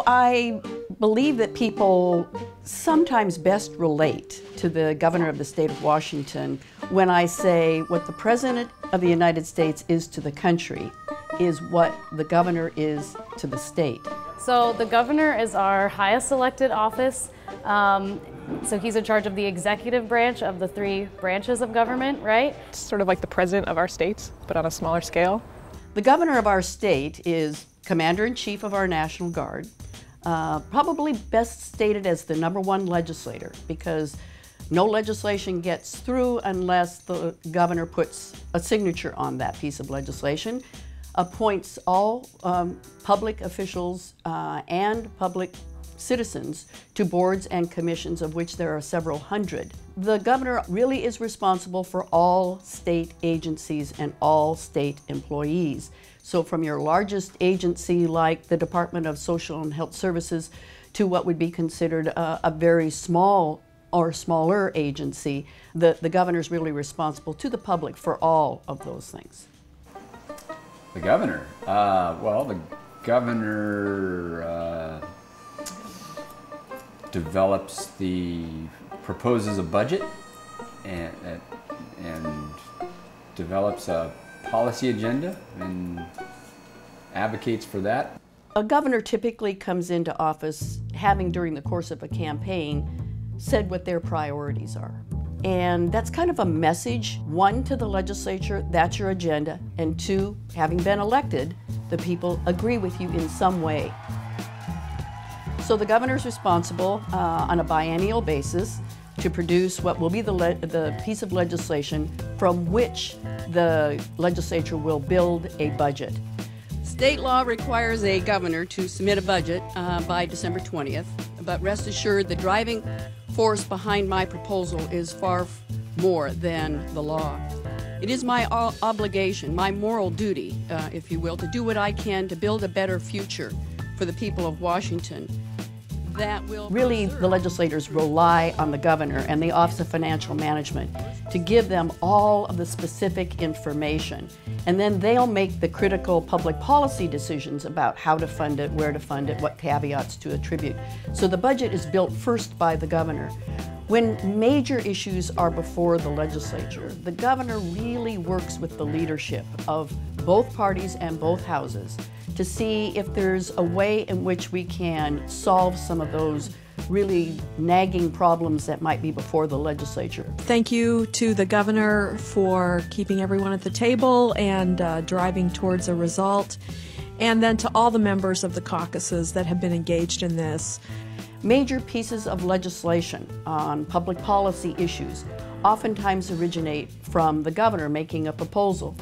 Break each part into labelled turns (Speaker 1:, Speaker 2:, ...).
Speaker 1: I believe that people sometimes best relate to the governor of the state of Washington when I say what the President of the United States is to the country is what the governor is to the state.
Speaker 2: So the governor is our highest elected office. So he's in charge of the executive branch of the 3 branches of government, right?
Speaker 3: It's sort of like the president of our states, but on a smaller scale.
Speaker 1: The governor of our state is Commander-in-Chief of our National Guard, probably best stated as the #1 legislator, because no legislation gets through unless the governor puts a signature on that piece of legislation, appoints all public officials and public citizens to boards and commissions, of which there are several hundred. The governor really is responsible for all state agencies and all state employees. So from your largest agency like the Department of Social and Health Services to what would be considered a very small or smaller agency, the governor is really responsible to the public for all of those things.
Speaker 4: The governor? Well, the governor proposes a budget and develops a policy agenda and advocates for that.
Speaker 1: A governor typically comes into office having, during the course of a campaign, said what their priorities are. And that's kind of a message, 1, to the legislature, that's your agenda, and 2, having been elected, the people agree with you in some way. So the governor is responsible on a biennial basis to produce what will be the piece of legislation from which the legislature will build a budget. State law requires a governor to submit a budget by December 20th, but rest assured the driving force behind my proposal is far more than the law. It is my obligation, my moral duty, if you will, to do what I can to build a better future for the people of Washington. Really, the legislators rely on the governor and the Office of Financial Management to give them all of the specific information. And then they'll make the critical public policy decisions about how to fund it, where to fund it, what caveats to attribute. So the budget is built first by the governor. When major issues are before the legislature, the governor really works with the leadership of both parties and both houses to see if there's a way in which we can solve some of those really nagging problems that might be before the legislature.
Speaker 5: Thank you to the governor for keeping everyone at the table and driving towards a result, and then to all the members of the caucuses that have been engaged in this.
Speaker 1: Major pieces of legislation on public policy issues oftentimes originate from the governor making a proposal.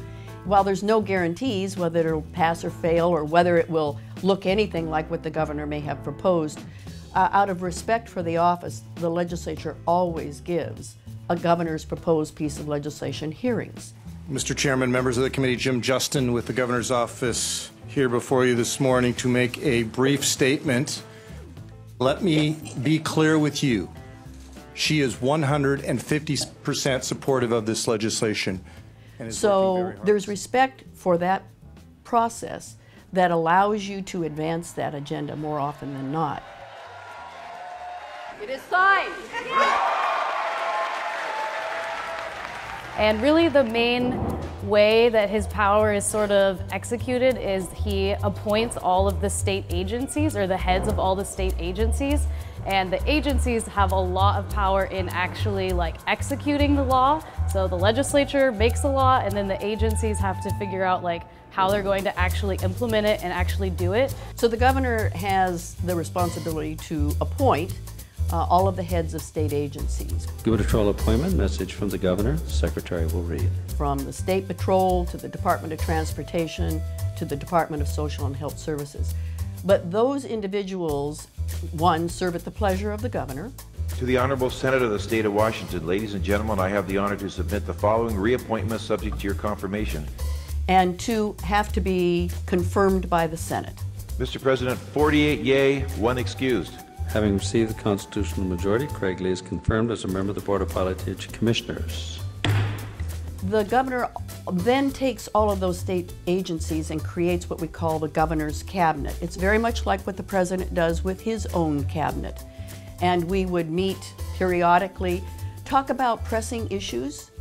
Speaker 1: While there's no guarantees whether it'll pass or fail or whether it will look anything like what the governor may have proposed, out of respect for the office, the legislature always gives a governor's proposed piece of legislation hearings.
Speaker 6: Mr. Chairman, members of the committee, Jim Justin with the governor's office here before you this morning to make a brief statement. Let me be clear with you. She is 150% supportive of this legislation.
Speaker 1: So there's respect for that process that allows you to advance that agenda more often than not. It is signed.
Speaker 2: And really the main way that his power is sort of executed is he appoints all of the state agencies, or the heads of all the state agencies, and the agencies have a lot of power in actually executing the law. So the legislature makes the law, and then the agencies have to figure out how they're going to actually implement it and actually do it.
Speaker 1: So the governor has the responsibility to appoint all of the heads of state agencies.
Speaker 7: Gubernatorial appointment message from the governor, the secretary will read.
Speaker 1: From the State Patrol to the Department of Transportation to the Department of Social and Health Services. But those individuals, 1, serve at the pleasure of the governor.
Speaker 8: To the Honorable Senate of the State of Washington, ladies and gentlemen, I have the honor to submit the following reappointments subject to your confirmation.
Speaker 1: And 2, have to be confirmed by the Senate.
Speaker 8: Mr. President, 48 yea, 1 excused.
Speaker 7: Having received the constitutional majority, Craig Lee is confirmed as a member of the Board of Pilot Commissioners.
Speaker 1: The governor then takes all of those state agencies and creates what we call the governor's cabinet. It's very much like what the president does with his own cabinet. And we would meet periodically, talk about pressing issues,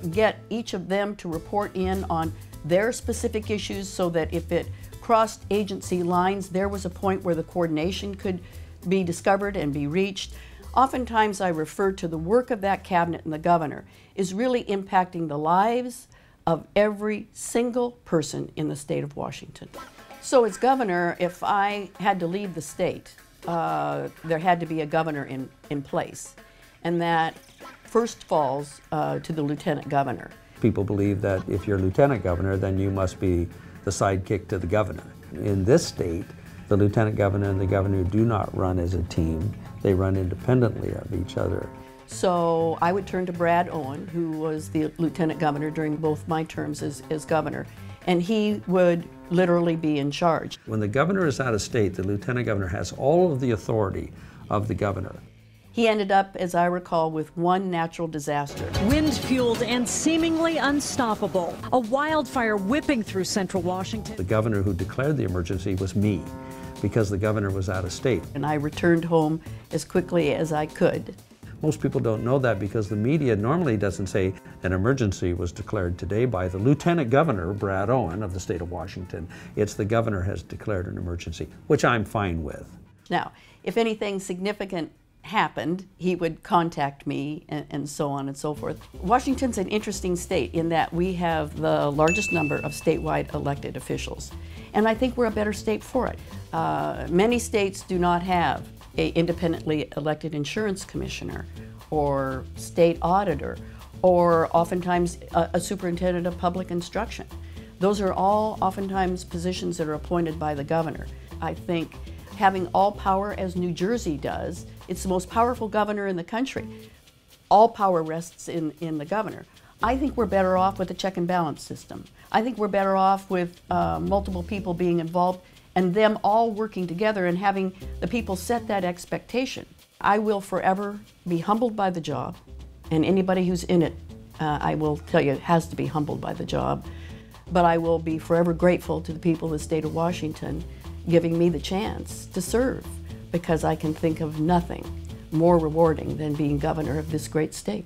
Speaker 1: get each of them to report in on their specific issues so that if it crossed agency lines, there was a point where the coordination could be discovered and be reached. Oftentimes I refer to the work of that cabinet and the governor is really impacting the lives of every single person in the state of Washington. So as governor, if I had to leave the state, there had to be a governor in place. And that first falls to the lieutenant governor.
Speaker 7: People believe that if you're lieutenant governor, then you must be the sidekick to the governor. In this state, the lieutenant governor and the governor do not run as a team. They run independently of each other.
Speaker 1: So I would turn to Brad Owen, who was the lieutenant governor during both my terms as governor, and he would literally be in charge.
Speaker 7: When the governor is out of state, the lieutenant governor has all of the authority of the governor.
Speaker 1: He ended up, as I recall, with one natural disaster.
Speaker 9: Wind-fueled and seemingly unstoppable. A wildfire whipping through central Washington.
Speaker 7: The governor who declared the emergency was me, because the governor was out of state.
Speaker 1: And I returned home as quickly as I could.
Speaker 7: Most people don't know that because the media normally doesn't say an emergency was declared today by the Lieutenant Governor, Brad Owen, of the state of Washington. It's the governor has declared an emergency, which I'm fine with.
Speaker 1: Now, if anything significant happened, he would contact me and so on and so forth. Washington's an interesting state in that we have the largest number of statewide elected officials. And I think we're a better state for it. Many states do not have an independently elected insurance commissioner or state auditor or oftentimes a superintendent of public instruction. Those are all oftentimes positions that are appointed by the governor. I think having all power as New Jersey does, it's the most powerful governor in the country. All power rests in the governor. I think we're better off with a check and balance system. I think we're better off with multiple people being involved and them all working together and having the people set that expectation. I will forever be humbled by the job, and anybody who's in it, I will tell you, has to be humbled by the job. But I will be forever grateful to the people of the state of Washington giving me the chance to serve, because I can think of nothing more rewarding than being governor of this great state.